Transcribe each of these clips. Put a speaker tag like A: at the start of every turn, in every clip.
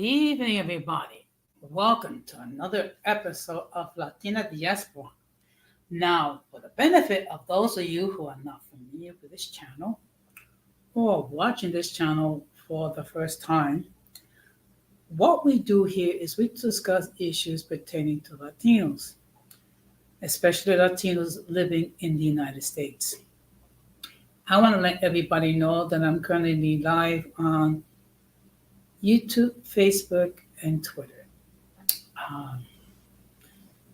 A: evening, everybody. Welcome to another episode of Latina Diaspora. Now, for the benefit of those of you who are not familiar with this channel or watching this channel for the first time, what we do here is we discuss issues pertaining to Latinos, especially Latinos living in the United States. I want to let everybody know that I'm currently live on YouTube, Facebook, and Twitter. Um,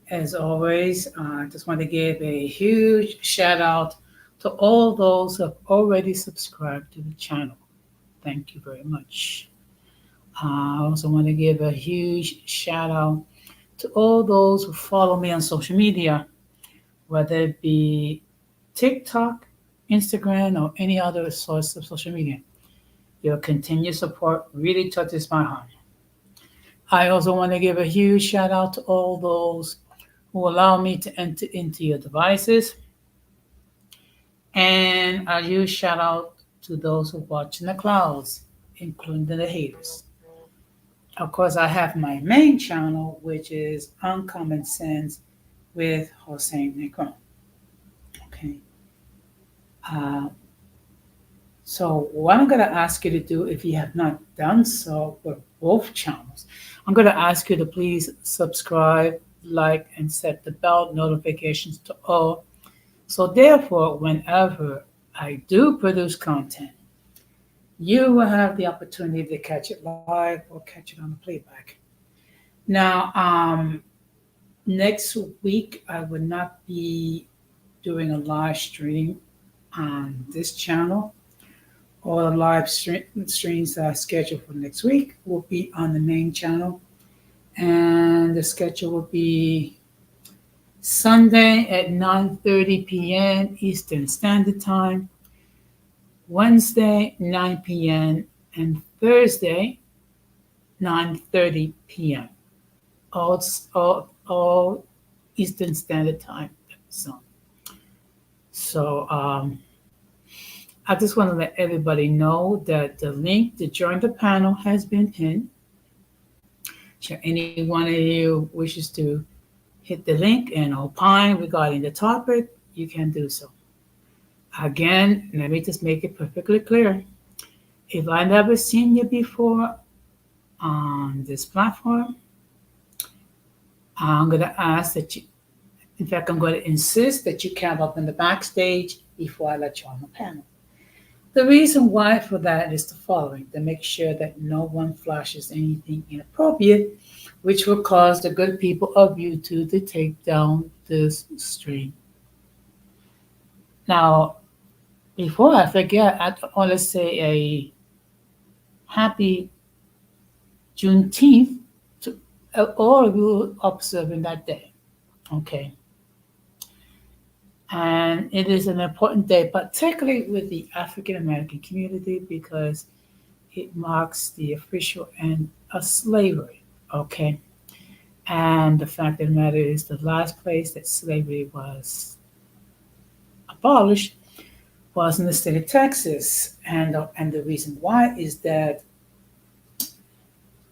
A: as always, I just want to give a huge shout out to all those who have already subscribed to the channel. Thank you very much. I also want to give a huge shout out to all those who follow me on social media, whether it be TikTok, Instagram, or any other source of social media. Your continued support really touches my heart. I also want to give a huge shout out to all those who allow me to enter into your devices. And a huge shout out to those who watch in the clouds, including the haters. Of course, I have my main channel, which is Uncommon Sense with Hossein Negron. Okay. Uh, so what I'm going to ask you to do, if you have not done so with both channels, I'm going to ask you to please subscribe, like, and set the bell notifications to all. So therefore, whenever I do produce content, you will have the opportunity to catch it live or catch it on the playback. Now, next week, I will not be doing a live stream on this channel. All the live streams that are scheduled for next week will be on the main channel. And the schedule will be Sunday at 9:30 p.m. Eastern Standard Time, Wednesday 9 p.m., and Thursday 9:30 p.m. All Eastern Standard Time. So I just want to let everybody know that the link to join the panel has been pinned. Should any one of you wishes to hit the link and opine regarding the topic, you can do so. Again, let me just make it perfectly clear. If I've never seen you before on this platform, I'm going to ask that you, in fact, I'm going to insist that you come up in the backstage before I let you on the panel. The reason why for that is the following: to make sure that no one flashes anything inappropriate, which will cause the good people of YouTube to take down this stream. Now, before I forget, I want to say a happy Juneteenth to all of you observing that day. Okay. And it is an important day, particularly with the African American community, because it marks the official end of slavery. Okay. And the fact of the matter is, the last place that slavery was abolished was in the state of Texas. And the reason why is that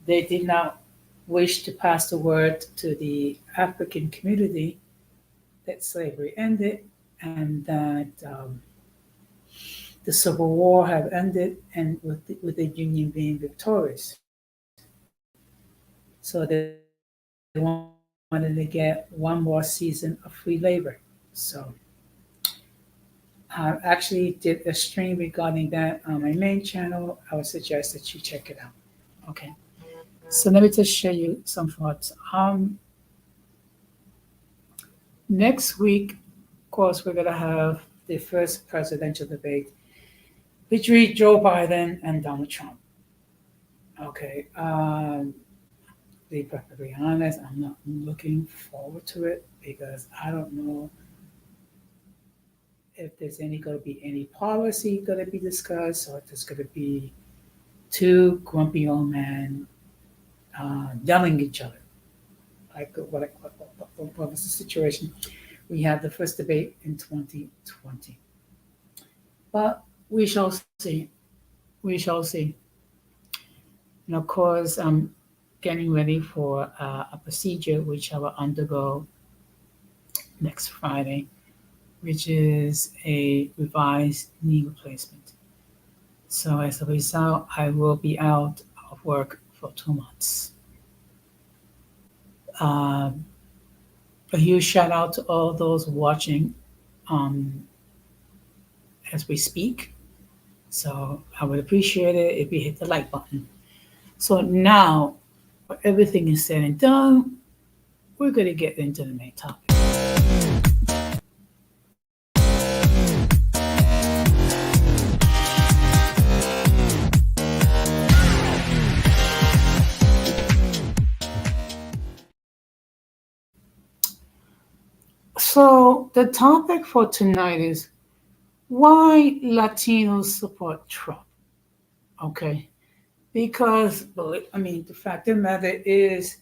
A: they did not wish to pass the word to the African community that slavery ended and that the Civil War have ended, and with the Union being victorious. So they wanted to get one more season of free labor. So I actually did a stream regarding that on my main channel. I would suggest that you check it out. Okay. So let me just share you some thoughts. Next week, of course, we're going to have the first presidential debate between Joe Biden and Donald Trump. Okay. To be perfectly honest, I'm not looking forward to it because I don't know if there's going to be any policy going to be discussed, or if there's going to be two grumpy old men yelling at each other. Like what was the situation? We had the first debate in 2020. But we shall see. We shall see. And of course, getting ready for a procedure which I will undergo next Friday, which is a revised knee replacement. So as a result, I will be out of work for 2 months. Um, a huge shout out to all those watching um, as we speak. So I would appreciate it if you hit the like button. So now, when everything is said and done, we're going to get into the main topic. So the topic for tonight is why Latinos support Trump. Okay, because well, I mean the fact of the matter is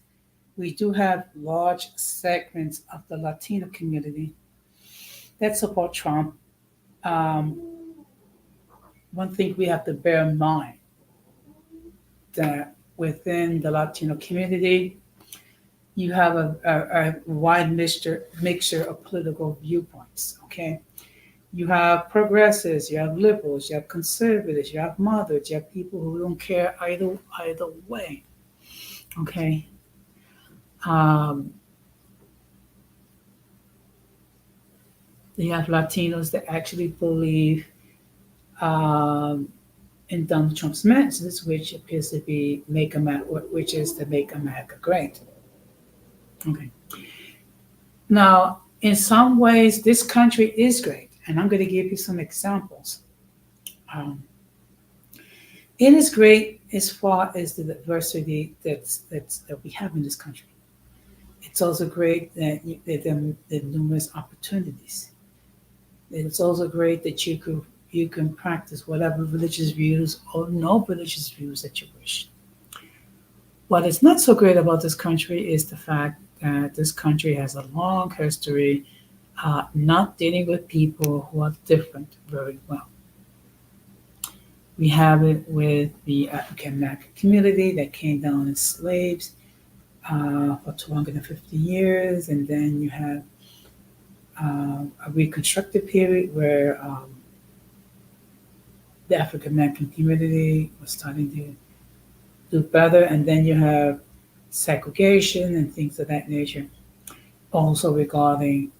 A: we do have large segments of the Latino community that support Trump. Um, one thing we have to bear in mind that within the Latino community, you have a wide mixture of political viewpoints. Okay, you have progressives, you have liberals, you have conservatives, you have moderates, you have people who don't care either way. Okay, um, you have Latinos that actually believe um, in Donald Trump's message, which appears to be "Make America," which is to make America great. Okay. Now, in some ways, this country is great, and I'm going to give you some examples. Um, it is great as far as the diversity that we have in this country. It's also great that there are numerous opportunities. It's also great that you can practice whatever religious views or no religious views that you wish. What is not so great about this country is the fact that this country has a long history not dealing with people who are different very well. We have it with the African American community that came down as slaves for 250 years, and then you have a Reconstructive period where the African American community was starting to do better, and then you have segregation and things of that nature. Also regarding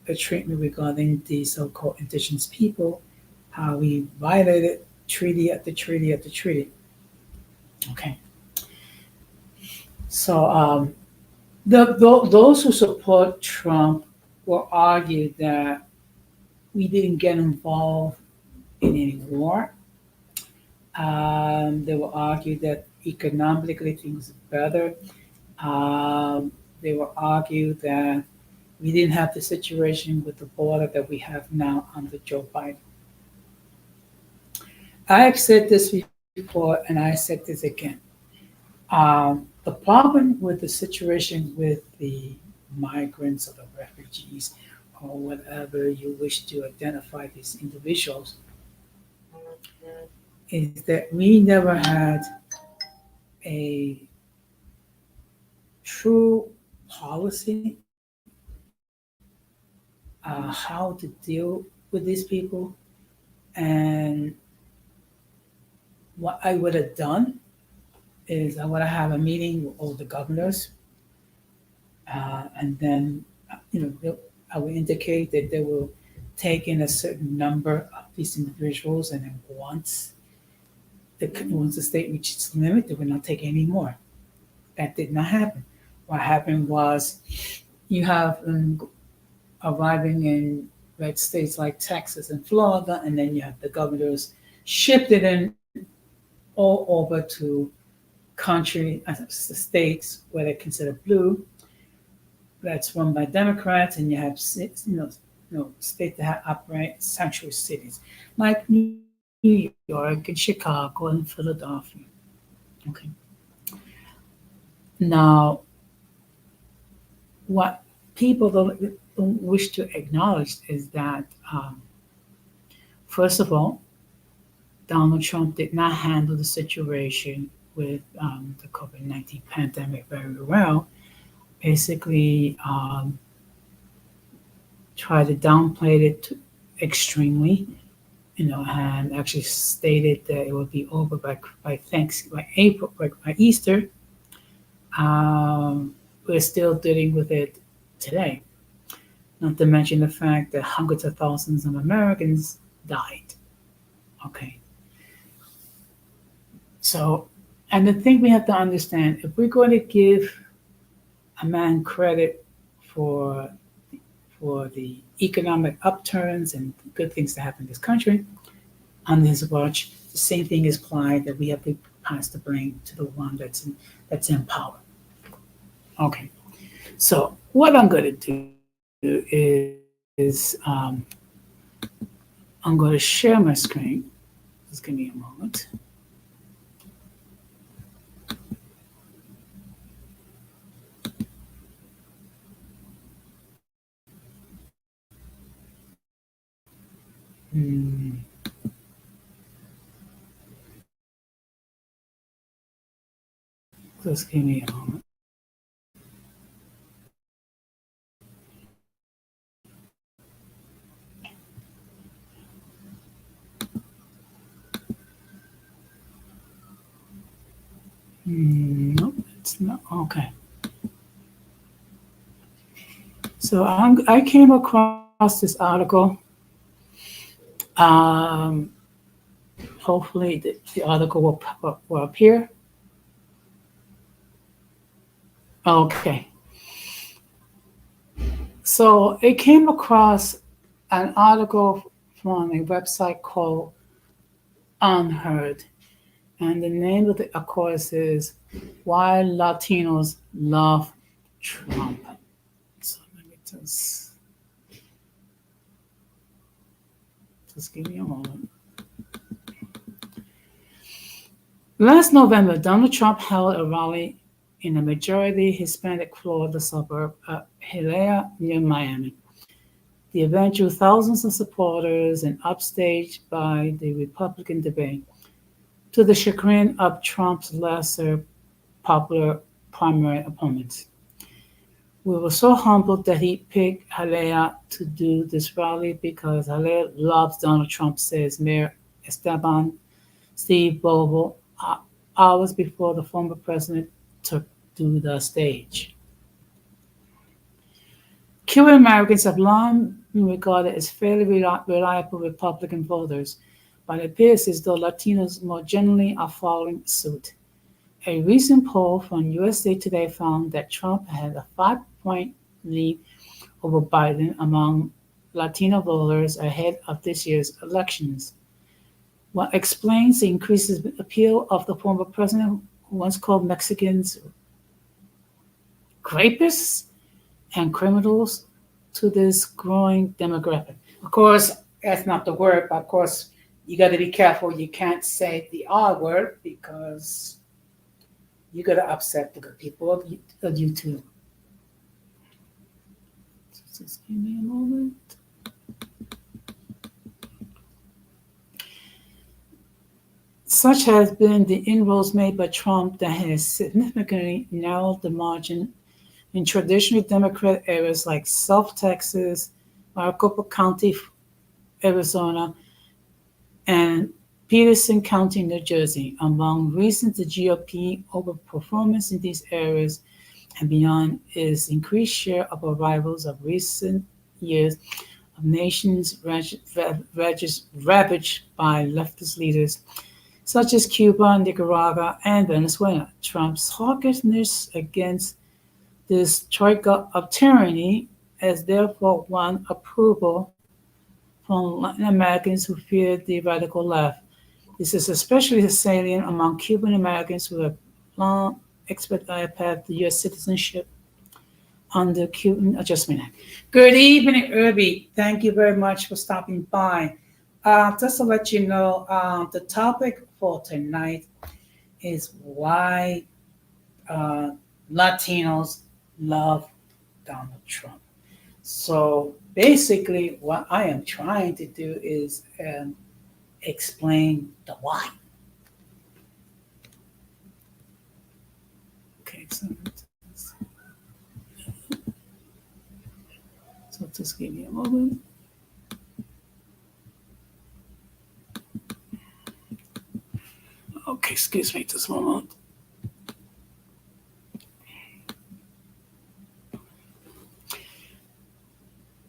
A: the treatment regarding the so-called indigenous people, how we violated treaty after treaty after treaty. Okay, so those who support Trump will argue that we didn't get involved in any war. They will argue that economically things are better. They will argue that we didn't have the situation with the border that we have now under Joe Biden. I have said this before and I said this again. The problem with the situation with the migrants or the refugees or whatever you wish to identify these individuals is that we never had a true policy how to deal with these people. And what I would have done is I would have a meeting with all the governors, and then I would indicate that they will take in a certain number of these individuals, and then once the state reaches its limit, they will not take any more. That did not happen. What happened was you have arriving in red states like Texas and Florida, and then you have the governors shipped it in all over to states where they're considered blue. That's run by Democrats, and you have states that operate sanctuary cities like New York and Chicago and Philadelphia. Okay. Now, what people don't wish to acknowledge is that, first of all, Donald Trump did not handle the situation with the COVID-19 pandemic very well. Basically, tried to downplay it extremely, and actually stated that it would be over by April, by Easter. We're still dealing with it today. Not to mention the fact that hundreds of thousands of Americans died. Okay. So, and the thing we have to understand, if we're going to give a man credit for for the economic upturns and good things that happen in this country on his watch, the same thing is applied that we have to pass the blame to the one that's in power. Okay. So what I'm going to do is I'm going to share my screen. Just give me a moment. Just give me a moment. Nope, it's not. Okay. So I came across this article. Hopefully the article will appear. Okay. So it came across an article from a website called Unheard. And the name of the course is Why Latinos Love Trump. So let me just give me a moment. Last November, Donald Trump held a rally in a majority Hispanic Florida suburb of Hialeah near Miami. The event drew thousands of supporters and upstaged by the Republican debate, to the chagrin of Trump's lesser popular primary opponents. We were so humbled that he picked Hialeah to do this rally because Hialeah loves Donald Trump, says Mayor Esteban Steve Bovo, hours before the former president took to the stage. Cuban Americans have long been regarded as fairly reliable Republican voters, but it appears as though Latinos more generally are following suit. A recent poll from USA Today found that Trump had a 5-point lead over Biden among Latino voters ahead of this year's elections. What explains the increased appeal of the former president, who once called Mexicans rapists and criminals, to this growing demographic? Of course, that's not the word, but of course, you got to be careful. You can't say the R word because you're going to upset the good people of YouTube. Just give me a moment. Such has been the inroads made by Trump that has significantly narrowed the margin in traditionally Democrat areas like South Texas, Maricopa County, Arizona, and Peterson County, New Jersey. Among reasons the GOP overperformance in these areas and beyond is increased share of arrivals of recent years of nations ravaged by leftist leaders such as Cuba, Nicaragua, and Venezuela. Trump's hawkishness against this troika of tyranny has therefore won approval from Latin Americans who fear the radical left. This is especially salient among Cuban Americans who have long expedited a path to U.S. citizenship under Cuban Adjustment Act. Good evening, Irby. Thank you very much for stopping by. Just to let you know, the topic for tonight is why Latinos love Donald Trump. So basically, what I am trying to do is explain the why. So just give me a moment. Okay, excuse me just a moment.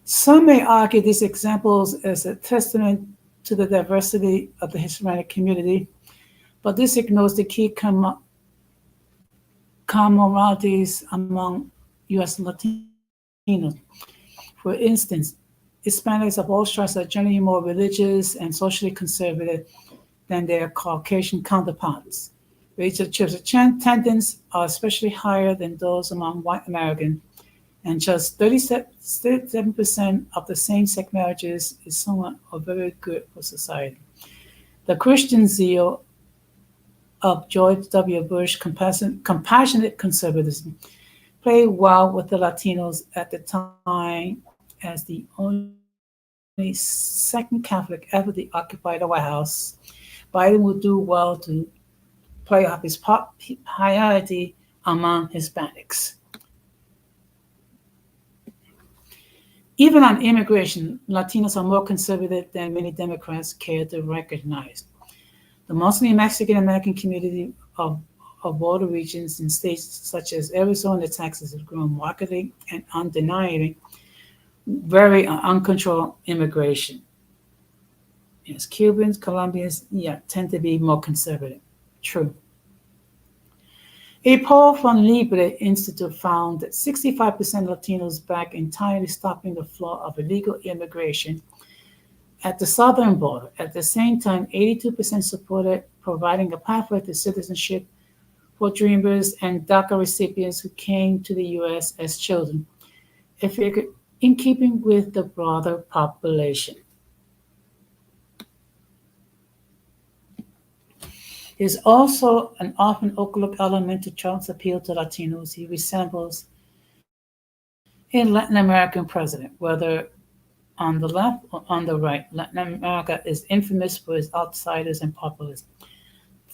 A: Some may argue these examples as a testament to the diversity of the Hispanic community, but this ignores the key commonalities among U.S. Latinos. For instance, Hispanics of all stripes are generally more religious and socially conservative than their Caucasian counterparts. Rates of church attendance are especially higher than those among white Americans, and just 37% of the same-sex marriages is somewhat or very good for society. The Christian zeal of George W. Bush compassionate conservatism played well with the Latinos at the time as the only second Catholic ever to occupy the White House. Biden would do well to play up his popularity among Hispanics. Even on immigration, Latinos are more conservative than many Democrats care to recognize. The mostly Mexican-American community of border regions in states such as Arizona and Texas have grown markedly and undeniably very uncontrolled immigration. Yes, Cubans, Colombians, tend to be more conservative. True. A poll from Libre Institute found that 65% of Latinos back entirely stopping the flow of illegal immigration at the southern border. At the same time, 82% supported providing a pathway to citizenship for Dreamers and DACA recipients who came to the U.S. as children, a figure in keeping with the broader population. There's also an often overlooked element to Trump's appeal to Latinos. He resembles a Latin American president, whether on the left or on the right. Latin America is infamous for its outsiders and populism.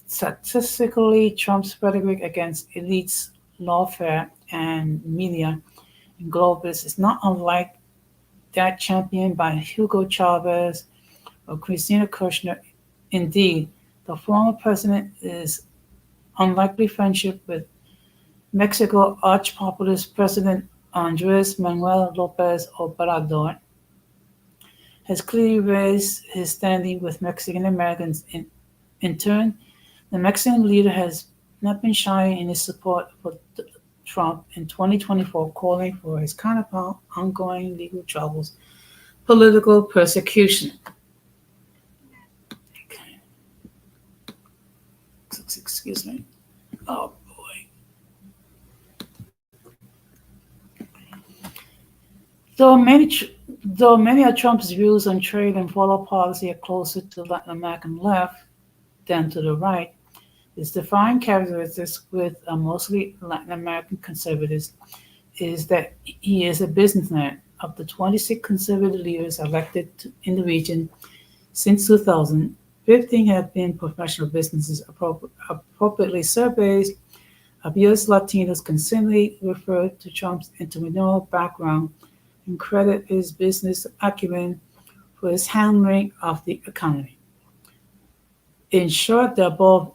A: Statistically, Trump's rhetoric against elites, lawfare, and media and globalists is not unlike that championed by Hugo Chavez or Cristina Kirchner. Indeed, the former president is unlikely friendship with Mexico arch-populist President Andrés Manuel López Obrador has clearly raised his standing with Mexican Americans. In turn, the Mexican leader has not been shy in his support for Trump in 2024, calling for his counterpart ongoing legal troubles, political persecution. Okay. Excuse me. Oh boy. Though many of Trump's views on trade and foreign policy are closer to the Latin American left than to the right, his defining characteristics with mostly Latin American conservatives is that he is a businessman. Of the 26 conservative leaders elected in the region since 2000, 15 have been professional businesses. Appropriately surveys of U.S. Latinos consistently refer to Trump's entrepreneurial background and credit his business acumen for his handling of the economy. In short, there are both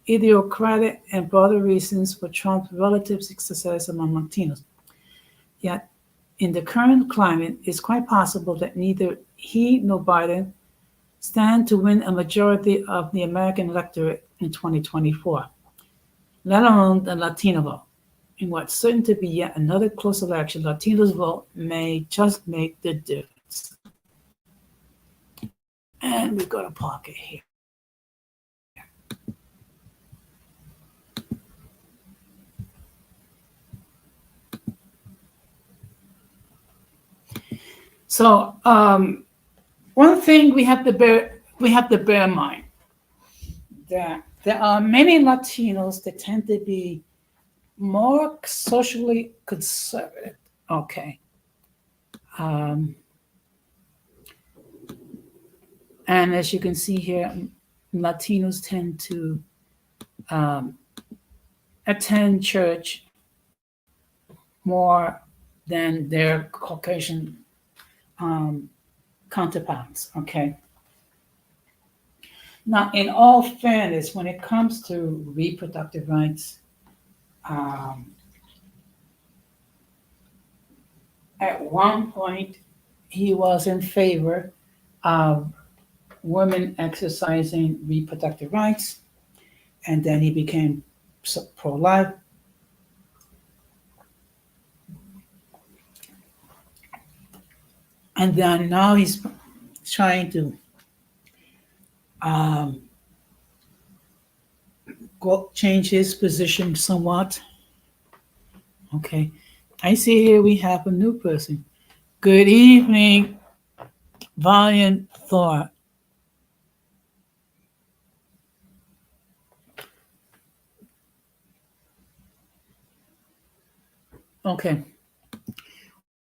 A: idiosyncratic and broader reasons for Trump's relative success among Latinos. Yet, in the current climate, it's quite possible that neither he nor Biden stand to win a majority of the American electorate in 2024, let alone the Latino vote. In what's certain to be yet another close election, Latinos' vote may just make the difference. And we've got a pocket here. So one thing we have to bear in mind that there are many Latinos that tend to be more socially conservative. Okay. And as you can see here, Latinos tend to attend church more than their Caucasian um, counterparts. Okay. Now, in all fairness, when it comes to reproductive rights, um, at one point he was in favor of women exercising reproductive rights, and then he became pro-life, and then now he's trying to um, change his position somewhat. Okay, I see here we have a new person. Good evening, Valiant Thought. Okay,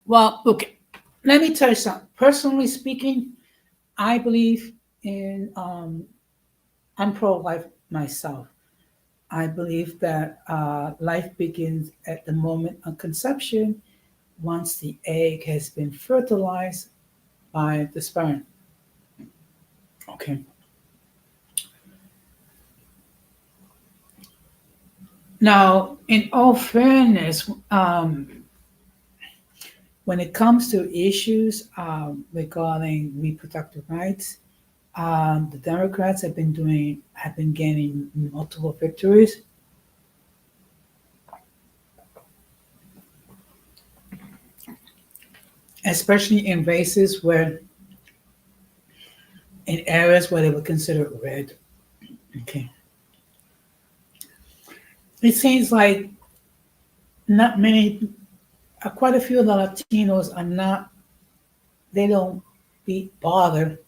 A: well, okay, let me tell you something. Personally speaking, I believe in, I'm pro life myself. I believe that life begins at the moment of conception once the egg has been fertilized by the sperm. Okay. Now, in all fairness, when it comes to issues regarding reproductive rights, the Democrats have been gaining multiple victories, especially in races where, in areas where they were considered red. Okay, it seems like not many, quite a few of the Latinos are not. They don't be bothered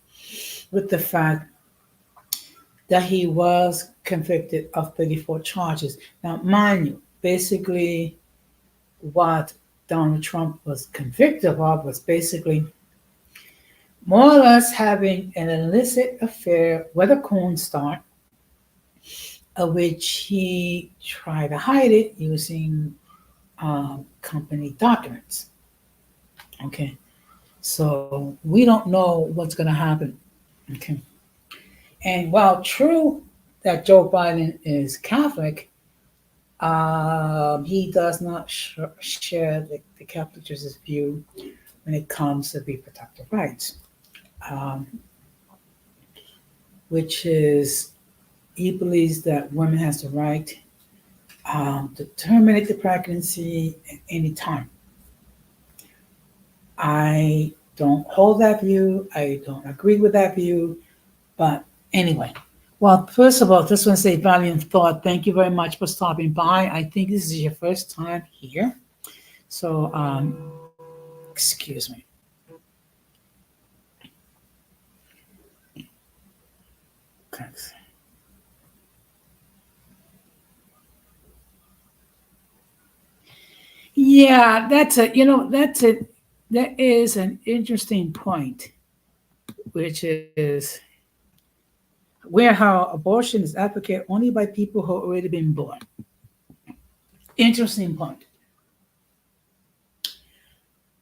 A: with the fact that he was convicted of 34 charges. Now, mind you, basically what Donald Trump was convicted of was basically more or less having an illicit affair with a corn star, of which he tried to hide it using company documents. Okay, so we don't know what's going to happen. Okay, and while true that Joe Biden is Catholic, he does not share the Catholic Church's view when it comes to reproductive rights, um, which is he believes that women has the right to terminate the pregnancy at any time. I don't hold that view. I don't agree with that view. But anyway, well, first of all, just want to say valiant thought. Thank you very much for stopping by. I think this is your first time here. So, excuse me. Thanks. Yeah, that is an interesting point, which is where how abortion is advocated only by people who have already been born. Interesting point.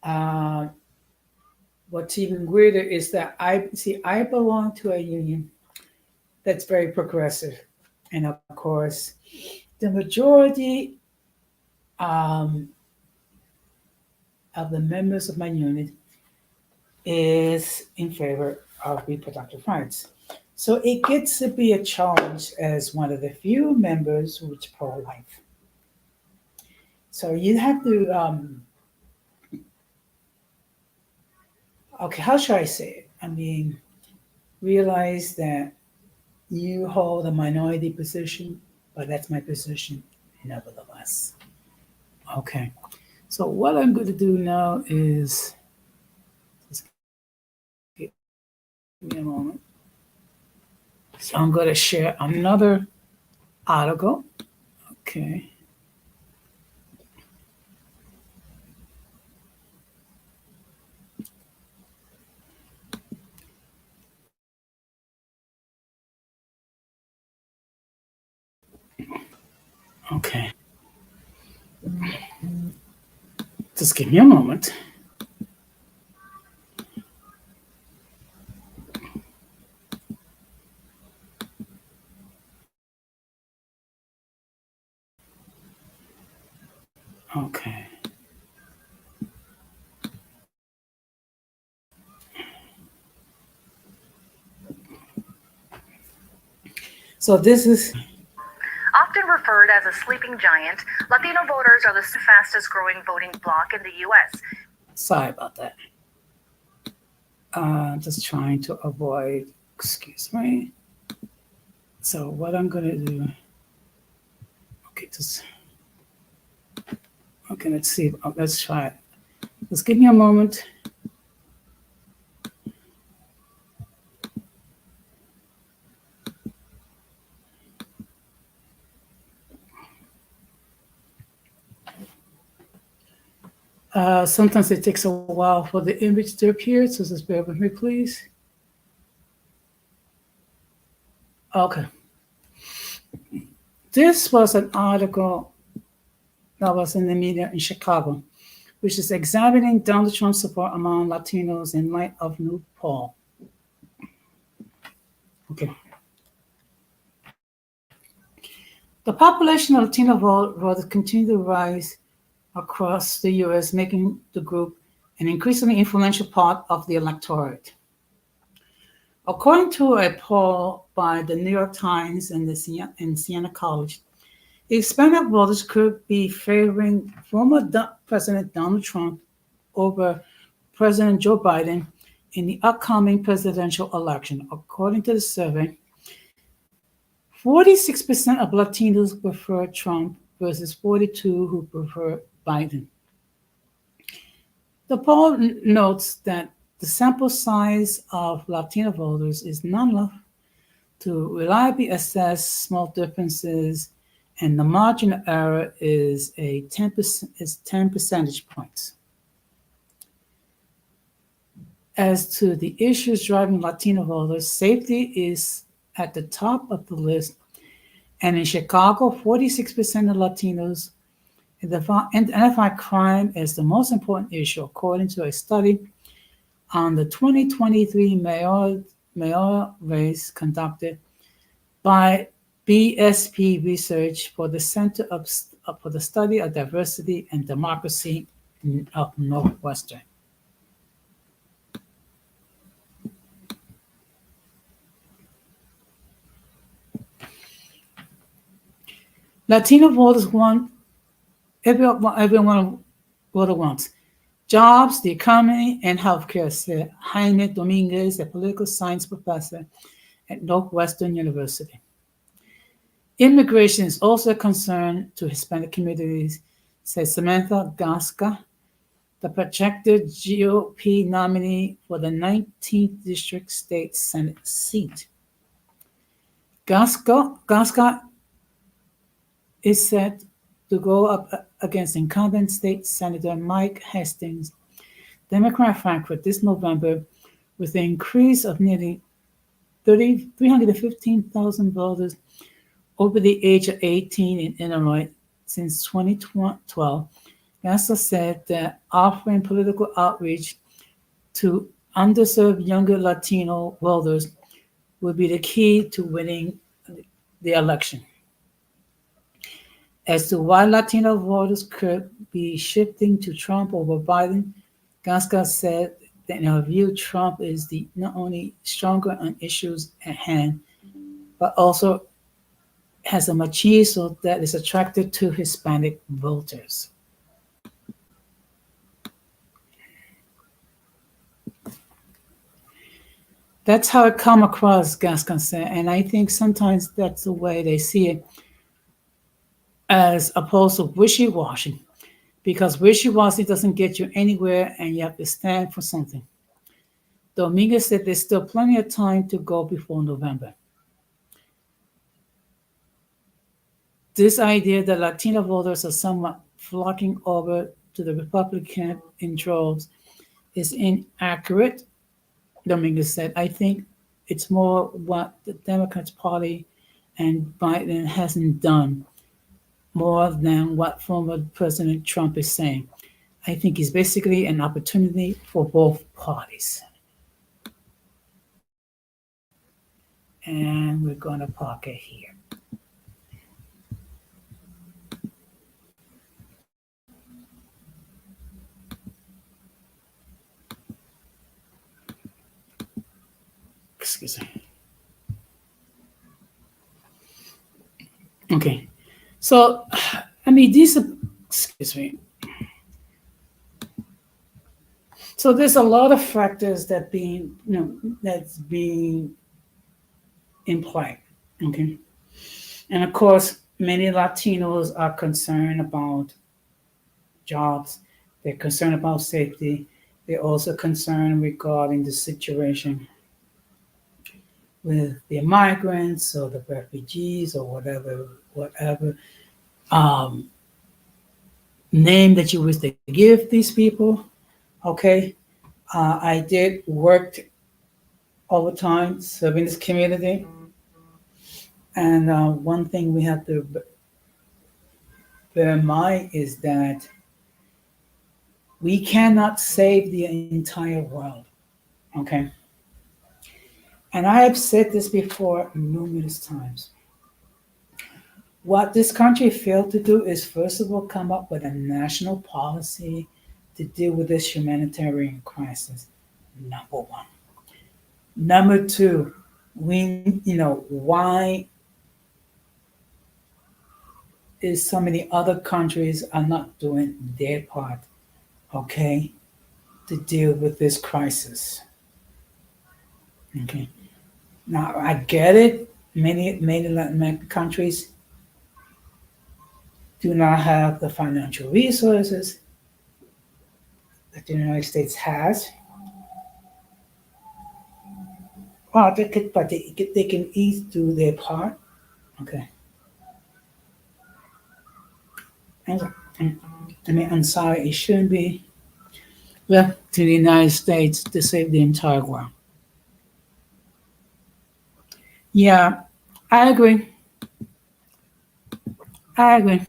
A: Uh, what's even weirder is that I belong to a union that's very progressive, and of course, the majority um, of the members of my unit is in favor of reproductive rights. So it gets to be a challenge as one of the few members who's pro-life. So you have to, okay, how should I say it? I mean, realize that you hold a minority position, but that's my position nevertheless. Okay. So what I'm going to do now is just give me a moment. So I'm going to share another article. Okay. Okay. Just give me a moment. Okay. So this is
B: Often referred as a sleeping giant, Latino voters are the fastest growing voting bloc in the U.S.
A: sorry about that. Just trying to avoid. Excuse me. So what I'm gonna do? Okay, just okay. Let's see. Let's try it. Just give me a moment. Sometimes it takes a while for the image to appear, so just bear with me, please. Okay. This was an article that was in the media in Chicago, which is examining Donald Trump's support among Latinos in light of new poll. Okay. The population of Latino voters continue to rise across the U.S., making the group an increasingly influential part of the electorate. According to a poll by the New York Times and Siena College, Hispanic voters could be favoring former President Donald Trump over President Joe Biden in the upcoming presidential election. According to the survey, 46% of Latinos prefer Trump versus 42% who prefer Biden. The poll notes that the sample size of Latino voters is not enough to reliably assess small differences, and the margin of error is 10 percentage points. As to the issues driving Latino voters, safety is at the top of the list, and in Chicago, 46% of Latinos identify crime as the most important issue, according to a study on the 2023 mayoral race conducted by BSP Research for the Center for the Study of Diversity and Democracy of Northwestern. Latino voters want everyone wants jobs, the economy, and healthcare, said Jaime Dominguez, a political science professor at Northwestern University. Immigration is also a concern to Hispanic communities, said Samantha Gasca, the projected GOP nominee for the 19th District State Senate seat. Gasca is set to go up against incumbent State Senator Mike Hastings, Democrat Frankfurt, this November, with an increase of nearly 315,000 voters over the age of 18 in Illinois since 2012. Gasca said that offering political outreach to underserved younger Latino voters would be the key to winning the election. As to why Latino voters could be shifting to Trump over Biden, Gasca said that in her view, Trump is not only stronger on issues at hand, but also has a machismo that is attracted to Hispanic voters. That's how it come across, Gascon said, and I think sometimes that's the way they see it, as opposed to wishy-washy, because wishy-washy doesn't get you anywhere and you have to stand for something. Dominguez said there's still plenty of time to go before November. This idea that Latino voters are somewhat flocking over to the Republican in droves is inaccurate, Dominguez said. I think it's more what the Democrats Party and Biden hasn't done. more than what former President Trump is saying. I think it's basically an opportunity for both parties. And we're going to park it here. Excuse me. Okay. So, I mean, these are, excuse me. So there's a lot of factors that's being in play. Okay. And of course, many Latinos are concerned about jobs. They're concerned about safety. They're also concerned regarding the situation with the migrants or the refugees or whatever um, name that you wish to give these people. Okay, I did work all the time serving this community, and one thing we have to bear in mind is that we cannot save the entire world. Okay, and I have said this before numerous times. What this country failed to do is, first of all, come up with a national policy to deal with this humanitarian crisis. Number one. Number two, why is so many other countries are not doing their part, okay, to deal with this crisis? Okay. Now I get it. Many Latin American countries do not have the financial resources that the United States has. Well, they can each do their part. Okay. And, I mean, I'm sorry, it shouldn't be left to the United States to save the entire world. Yeah, I agree. I agree.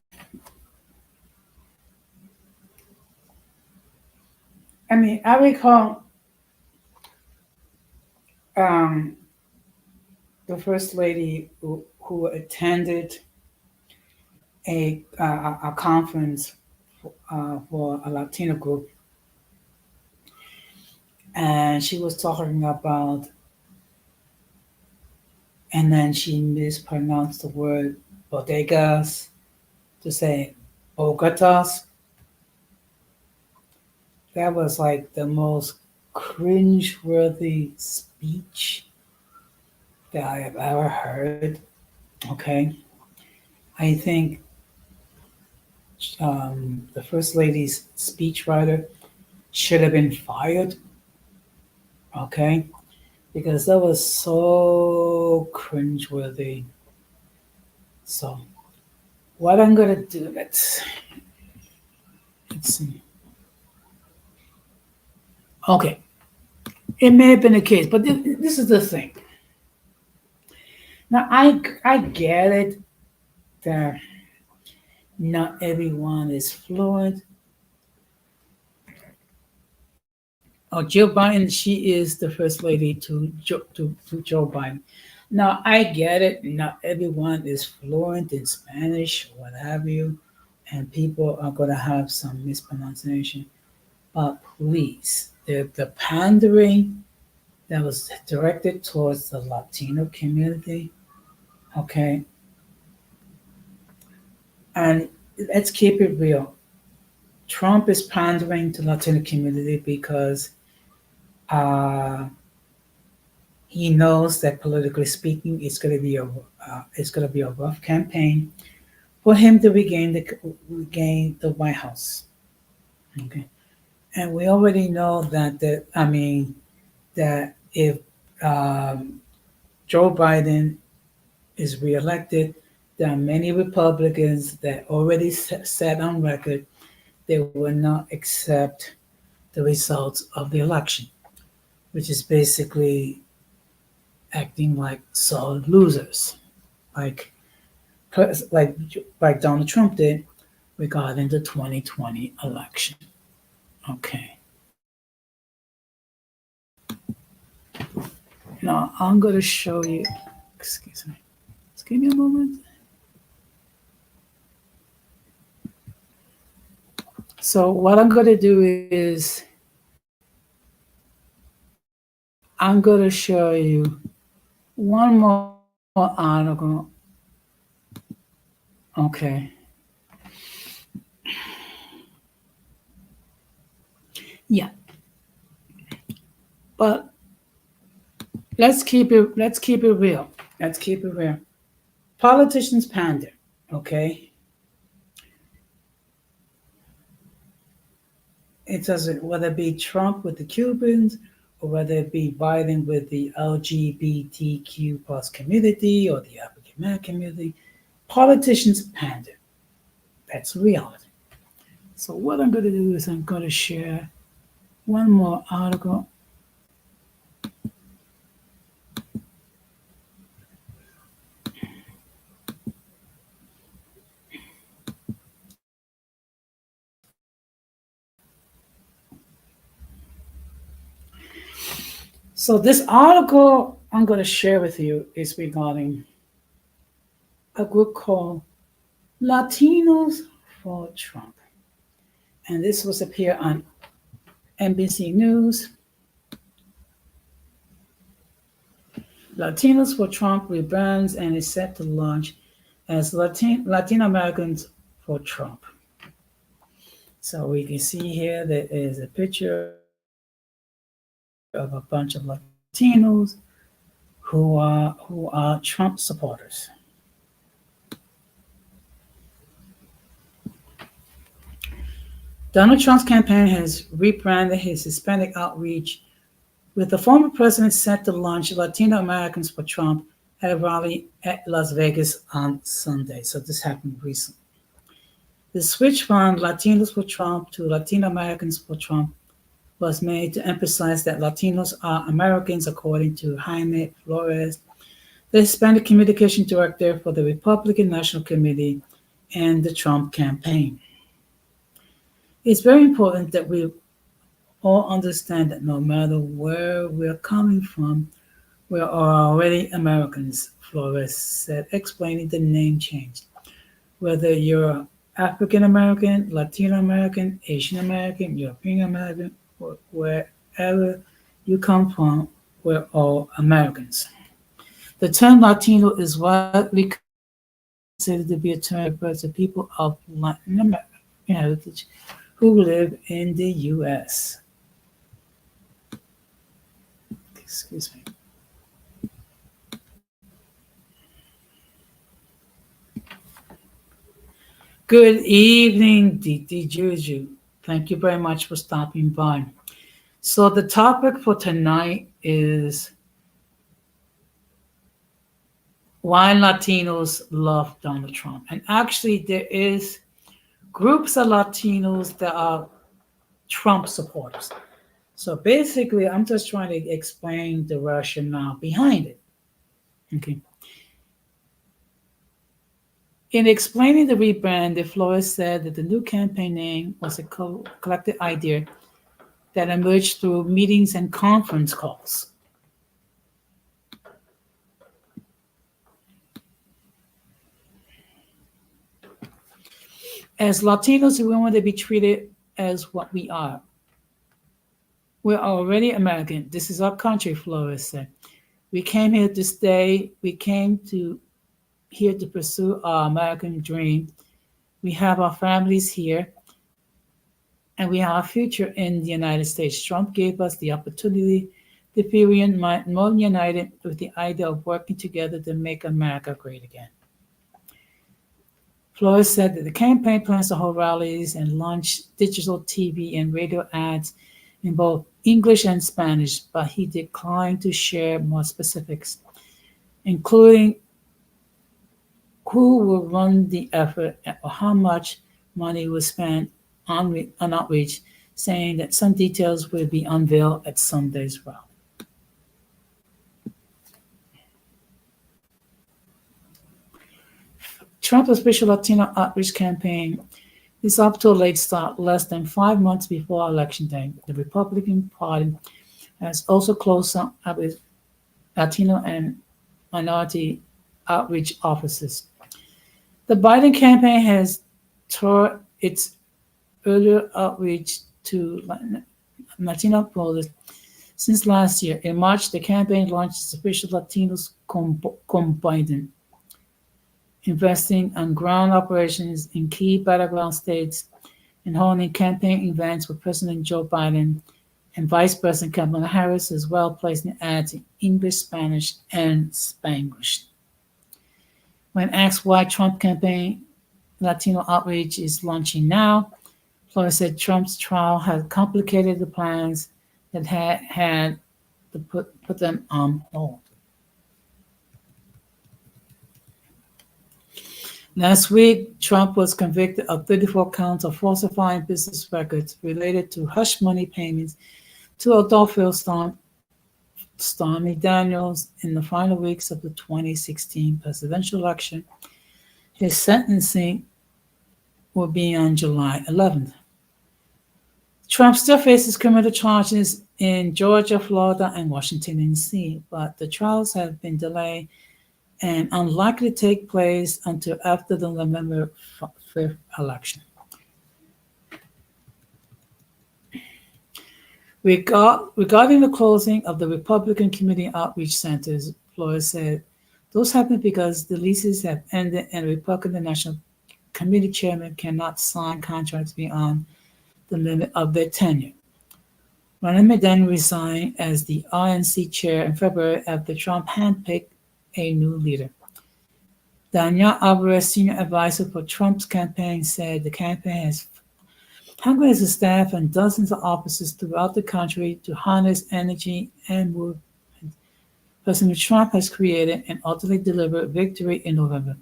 A: I mean, I recall um, the first lady who attended a conference for a Latino group, and she was talking about, and then she mispronounced the word bodegas to say bogotas. That was like the most cringe-worthy speech that I have ever heard. Okay, I think the first lady's speechwriter should have been fired. Okay, because that was so cringeworthy. So what I'm gonna do? Let's see. Okay, it may have been the case, but this is the thing. Now I get it that not everyone is fluent. Oh, Jill Biden, she is the first lady to Joe Biden. Now I get it. Not everyone is fluent in Spanish, what have you, and people are gonna have some mispronunciation. But please, the pandering that was directed towards the Latino community, okay, and let's keep it real. Trump is pandering to Latino community because uh, he knows that politically speaking, it's going to be a rough campaign for him to regain the White House. Okay, and we already know that if um, Joe Biden is reelected, there are many Republicans that already said on record they will not accept the results of the election, which is basically acting like solid losers, like like Donald Trump did regarding the 2020 election. Okay. Now I'm going to show you. Excuse me. Just give me a moment. So what I'm going to do is I'm going to show you one more article. Okay. Yeah. But let's keep it real. Let's keep it real. Politicians pander, okay? It doesn't whether it be Trump with the Cubans or whether it be Biden with the LGBTQ plus community or the African American community. Politicians pander. That's reality. So what I'm going to do is I'm going to share one more article. So this article I'm going to share with you is regarding a group called Latinos for Trump. And this was appear on NBC News. Latinos for Trump rebrands and is set to launch as Latino Americans for Trump. So we can see here there is a picture of a bunch of Latinos who are Trump supporters. Donald Trump's campaign has rebranded his Hispanic outreach, with the former president set to launch Latino Americans for Trump at a rally at Las Vegas on Sunday. So this happened recently. The switch from Latinos for Trump to Latino Americans for Trump was made to emphasize that Latinos are Americans, according to Jaime Flores, the Hispanic Communication Director for the Republican National Committee and the Trump campaign. It's very important that we all understand that no matter where we're coming from, we are already Americans, Flores said, explaining the name change. Whether you're African American, Latino American, Asian American, European American, or wherever you come from, we're all Americans. The term Latino is widely considered to be a term that refers to people of Latin American heritage who live in the U.S. Excuse me. Good evening, Diti Juju. Thank you very much for stopping by. So the topic for tonight is why Latinos love Donald Trump. And actually there is groups of Latinos that are Trump supporters. So basically I'm just trying to explain the rationale behind it. Okay. In explaining the rebrand, Flores said that the new campaign name was a collective idea that emerged through meetings and conference calls. As Latinos, we want to be treated as what we are. We're already American. This is our country, Flores said. We came here to stay. We came here to pursue our American dream. We have our families here, and we have a future in the United States. Trump gave us the opportunity to feel more united with the idea of working together to make America great again. Flores said that the campaign plans to hold rallies and launch digital TV and radio ads in both English and Spanish, but he declined to share more specifics, including who will run the effort or how much money was spent on outreach, saying that some details will be unveiled at Sunday's rally. Trump's official Latino outreach campaign is up to a late start, less than 5 months before Election Day. The Republican Party has also closed up its Latino and minority outreach offices. The Biden campaign has toured its earlier outreach to Latino voters since last year. In March, the campaign launched its official Latinos Biden, investing on ground operations in key battleground states and holding campaign events with President Joe Biden and Vice President Kamala Harris, as well placing ads in English, Spanish, and Spanglish. When asked why Trump campaign Latino outreach is launching now, Flores said Trump's trial had complicated the plans that had to put them on hold. Last week, Trump was convicted of 34 counts of falsifying business records related to hush money payments to adult film star Stormy Daniels in the final weeks of the 2016 presidential election. His sentencing will be on July 11th. Trump still faces criminal charges in Georgia, Florida, and Washington, D.C., but the trials have been delayed and unlikely to take place until after the November 5th election. Regarding the closing of the Republican Committee outreach centers, Flores said, those happened because the leases have ended and the Republican National Committee chairman cannot sign contracts beyond the limit of their tenure. Ronald then resigned as the RNC chair in February after Trump handpicked a new leader. Daniel Alvarez, senior advisor for Trump's campaign, said the campaign has hundreds of staff and dozens of offices throughout the country to harness energy and movement President Trump has created and ultimately delivered victory in November.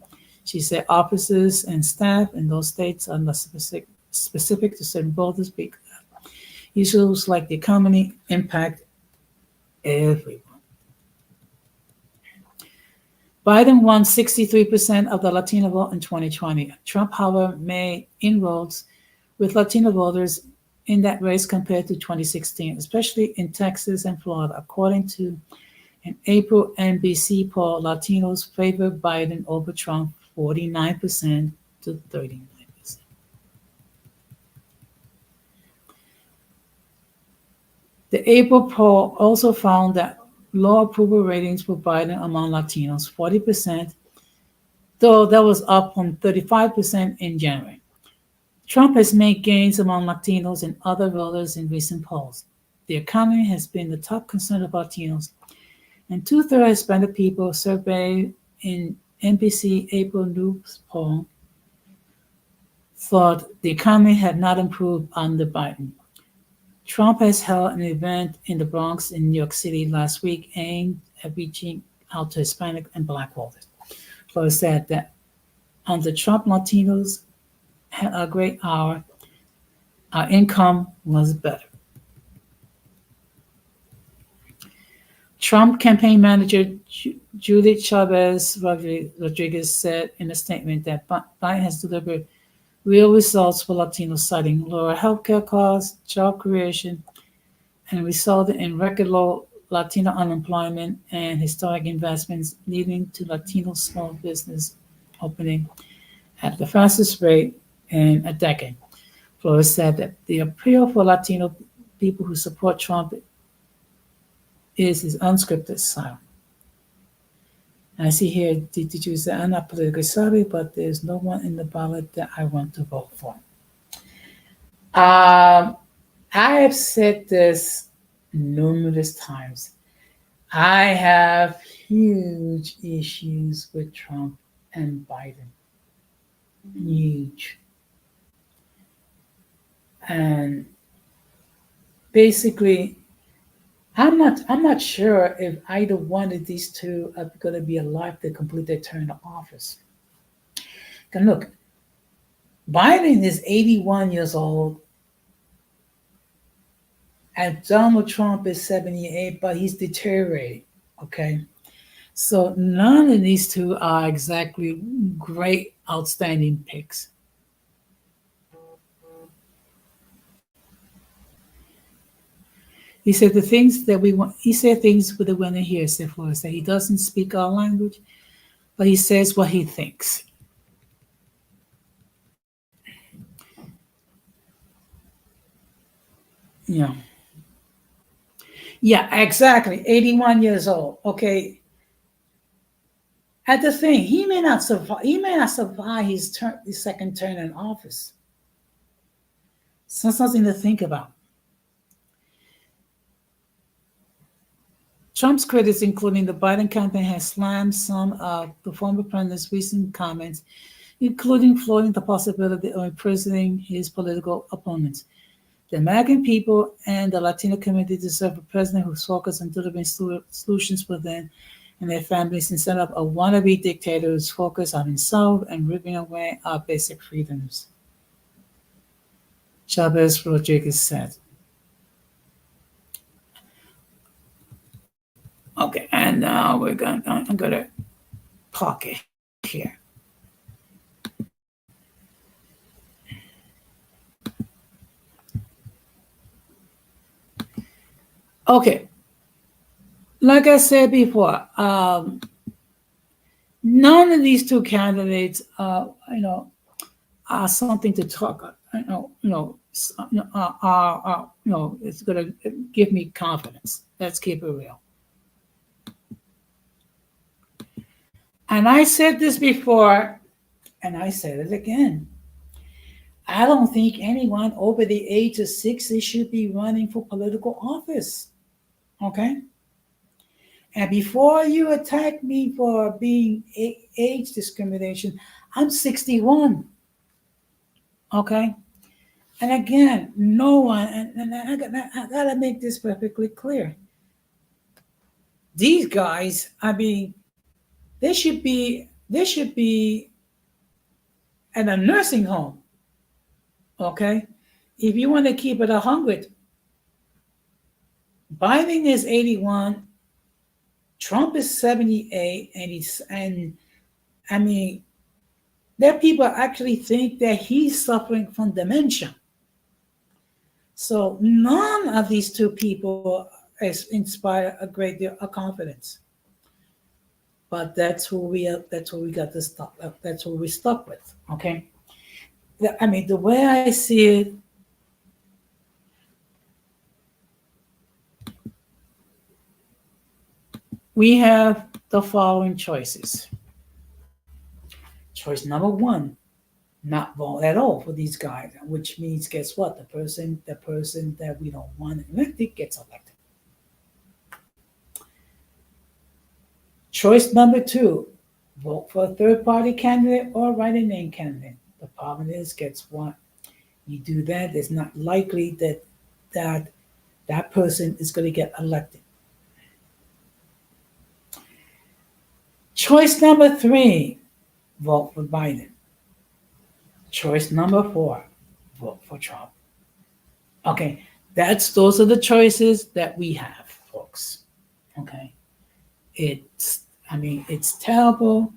A: She said offices and staff in those states are not specific to certain voters because issues like the economy impact everyone. Biden won 63% of the Latino vote in 2020. Trump, however, made inroads with Latino voters in that race compared to 2016, especially in Texas and Florida. According to an April NBC poll, Latinos favored Biden over Trump 49% to 39%. The April poll also found that low approval ratings for Biden among Latinos, 40%, though that was up from 35% in January. Trump has made gains among Latinos and other voters in recent polls. The economy has been the top concern of Latinos, and 2/3 of Hispanic people surveyed in NBC April News poll thought the economy had not improved under Biden. Trump has held an event in the Bronx in New York City last week aimed at reaching out to Hispanic and Black voters. Flores said that under Trump, Latinos had a great hour. Our income was better. Trump campaign manager Julie Chavez Rodriguez said in a statement that Biden has delivered real results for Latinos, citing lower healthcare costs, job creation, and resulted in record low Latino unemployment and historic investments, leading to Latino small business opening at the fastest rate in a decade. Flores said that the appeal for Latino people who support Trump is his unscripted style. I see here, did you say, I'm not politically savvy, but there's no one in the ballot that I want to vote for. I have said this numerous times. I have huge issues with Trump and Biden. Huge. And basically, I'm not sure if either one of these two are going to be alive to complete their term of office. And look, Biden is 81 years old, and Donald Trump is 78, but he's deteriorating. Okay, so none of these two are exactly great outstanding picks. He said the things that we want. He said things we want to hear. Said for us that he doesn't speak our language, but he says what he thinks. Yeah. Yeah, exactly. 81 years old. Okay. At the thing, he may not survive. He may not survive his second term in office. So something to think about. Trump's critics, including the Biden campaign, has slammed some of the former president's recent comments, including floating the possibility of imprisoning his political opponents. The American people and the Latino community deserve a president who's focused on delivering solutions for them and their families instead of a wannabe dictator who's focused on himself and ripping away our basic freedoms. Chavez Rodriguez said. Okay, and now I'm gonna park it here. Okay, like I said before, none of these two candidates, are something to talk. It's gonna give me confidence. Let's keep it real. And I said this before, and I said it again. I don't think anyone over the age of 60 should be running for political office. Okay? And before you attack me for being age discrimination, I'm 61. Okay? And again, no one, and I gotta make this perfectly clear. These guys, I mean, they should be at a nursing home. Okay? If you want to keep it 100, Biden is 81, Trump is 78, and I mean, there people actually think that he's suffering from dementia. So none of these two people has inspired a great deal of confidence. But that's who we are. That's who we got to stop. That's who we stuck with. Okay. I mean, the way I see it, we have the following choices. Choice number one, not vote at all for these guys, which means guess what? The person that we don't want elected gets elected. Choice number two, vote for a third party candidate or write a name candidate. The problem is, guess what? You do that, it's not likely that person is going to get elected. Choice number three, vote for Biden. Choice number four, vote for Trump. Okay, those are the choices that we have, folks. Okay, it's terrible,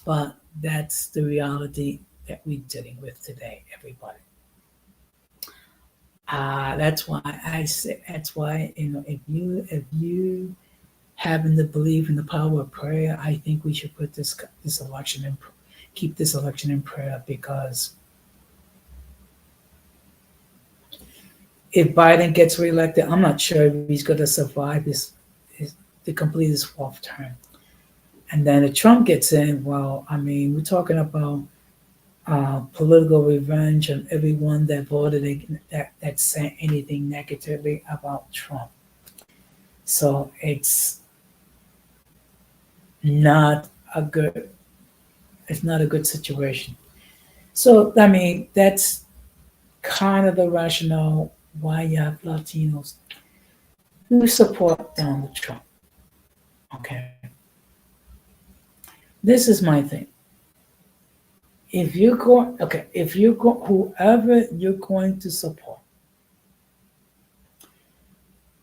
A: but that's the reality that we're dealing with today, everybody. That's why I say. That's why if you happen to believe in the power of prayer, I think we should put this election in, keep this election in prayer, because if Biden gets reelected, I'm not sure if he's going to survive to complete his fourth term. And then if Trump gets in, well, I mean, we're talking about political revenge on everyone that voted that said anything negatively about Trump. So it's not a good situation. So I mean, that's kind of the rationale why you have Latinos who support Donald Trump. Okay. This is my thing. If you're going, whoever you're going to support,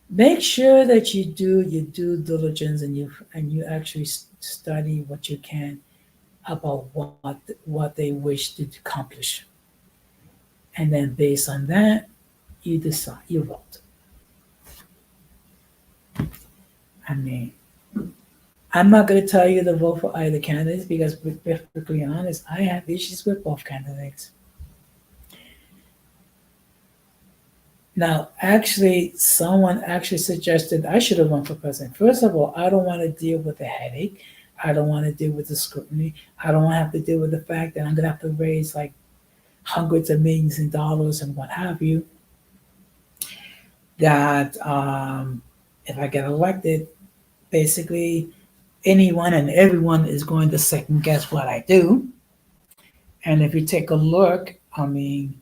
A: make sure that you do your due diligence and you actually study what you can about what they wish to accomplish, and then based on that, you decide, you vote. I mean, I'm not going to tell you to vote for either candidates because, to be perfectly honest, I have issues with both candidates. Now, actually, someone actually suggested I should have run for president. First of all, I don't want to deal with the headache. I don't want to deal with the scrutiny. I don't want to have to deal with the fact that I'm going to have to raise like hundreds of millions of dollars and what have you. That if I get elected, basically anyone and everyone is going to second guess what I do. And if you take a look, I mean,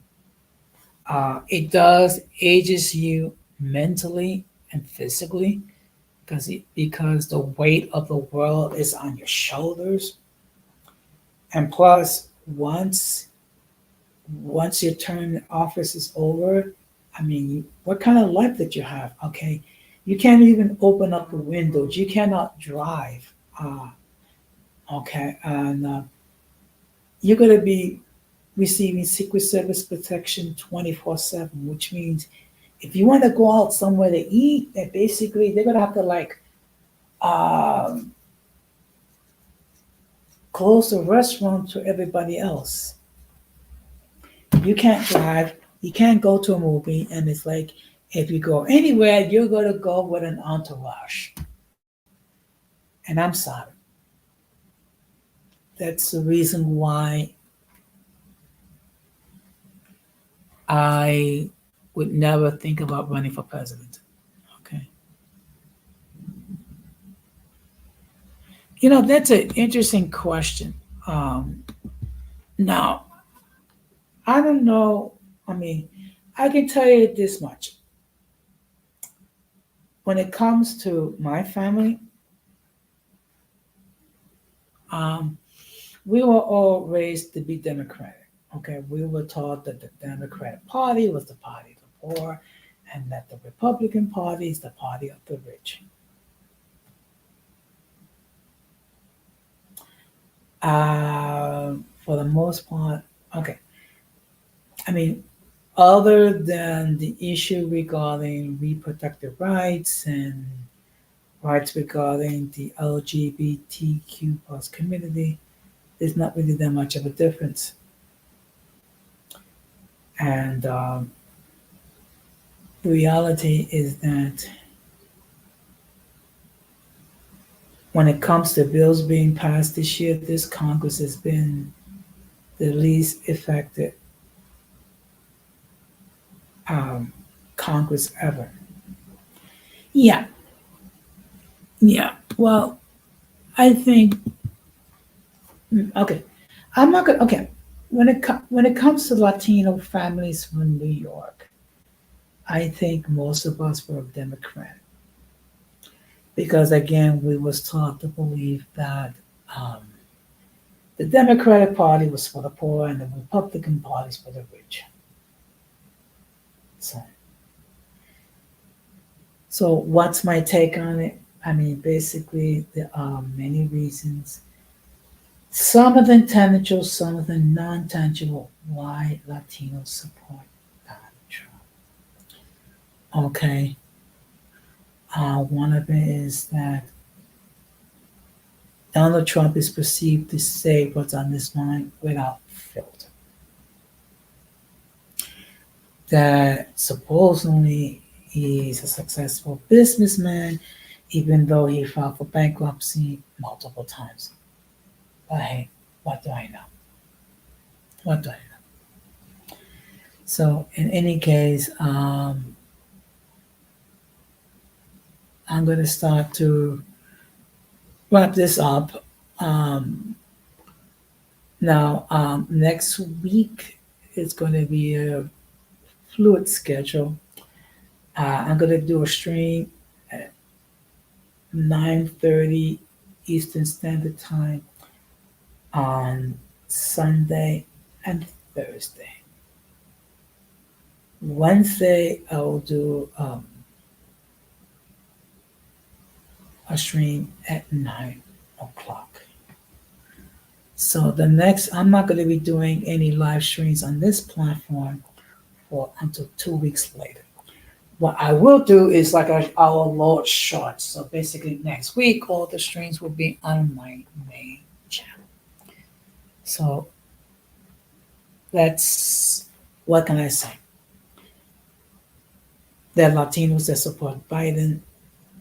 A: it does ages you mentally and physically because the weight of the world is on your shoulders. And plus, once your term in office is over, I mean, what kind of life did you have? Okay, you can't even open up the windows. You cannot drive. Okay, and you're going to be receiving Secret Service protection 24/7, which means if you want to go out somewhere to eat, that basically they're going to have to like um, close the restaurant to everybody else. You can't drive. You can't go to a movie, and it's like if you go anywhere, you're going to go with an entourage. And I'm sorry. That's the reason why I would never think about running for president. Okay. That's an interesting question. Now, I don't know. I mean, I can tell you this much. When it comes to my family, um, we were all raised to be Democratic. Okay, we were taught that the Democratic Party was the party of the poor, and that the Republican Party is the party of the rich. For the most part, okay. I mean, other than the issue regarding reproductive rights and rights regarding the LGBTQ plus community, there's not really that much of a difference. And the reality is that when it comes to bills being passed this year, this Congress has been the least effective um, Congress ever. Yeah, yeah. Well, I think okay. I'm not gonna. Okay, when it comes to Latino families from New York, I think most of us were Democrat because again, we was taught to believe that um, the Democratic Party was for the poor and the Republican Party is for the rich. So, so what's my take on it? I mean, basically, there are many reasons. Some of them tangible, some of them non-tangible. Why Latinos support Donald Trump? Okay, one of it is that Donald Trump is perceived to say what's on his mind without filter. That supposedly he's a successful businessman, even though he filed for bankruptcy multiple times. But hey, what do I know? What do I know? So, in any case, I'm going to start to wrap this up. Um, Now, next week is going to be a fluid schedule. I'm going to do a stream at 9:30 Eastern Standard Time on Sunday and Thursday. Wednesday, I will do a stream at 9 o'clock. So the next, I'm not going to be doing any live streams on this platform for until 2 weeks later. What I will do is like our load shorts. So basically next week, all the streams will be on my main channel. So that's, what can I say? There are Latinos that support Biden.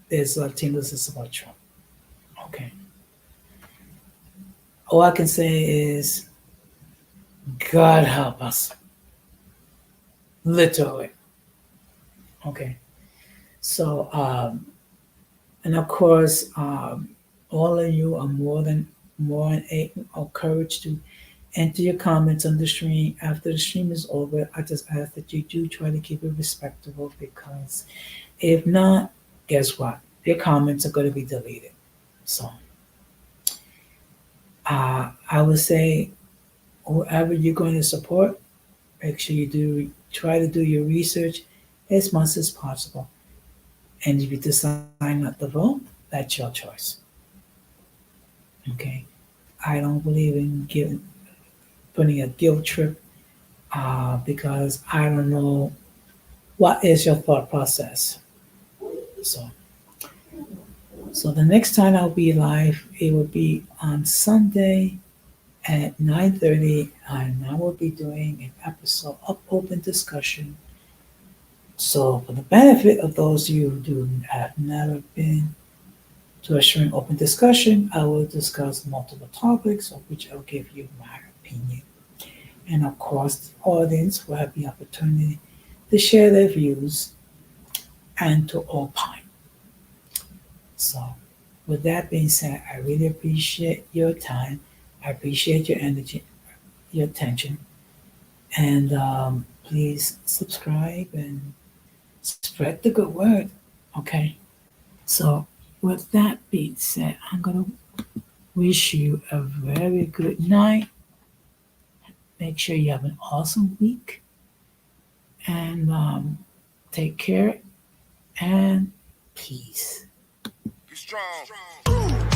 A: There's Latinos that support Trump. Okay. All I can say is God help us. Literally. Okay. So, and of course, all of you are more than encouraged to enter your comments on the stream. After the stream is over, I just ask that you do try to keep it respectable, because if not, guess what? Your comments are going to be deleted. So, I would say whoever you're going to support, make sure you do try to do your research as much as possible. And if you decide not to vote, that's your choice. Okay. I don't believe in putting a guilt trip, because I don't know what is your thought process. So, so the next time I'll be live, it will be on Sunday at 9:30, and I will be doing an episode of open discussion. So, for the benefit of those of you who have never been to a sharing open discussion, I will discuss multiple topics, of which I'll give you my opinion. And of course, the audience will have the opportunity to share their views and to opine. So, with that being said, I really appreciate your time. I appreciate your energy, your attention, and please subscribe and spread the good word. Okay. So, with that being said, I'm gonna wish you a very good night. Make sure you have an awesome week, and take care and peace.
C: Be strong.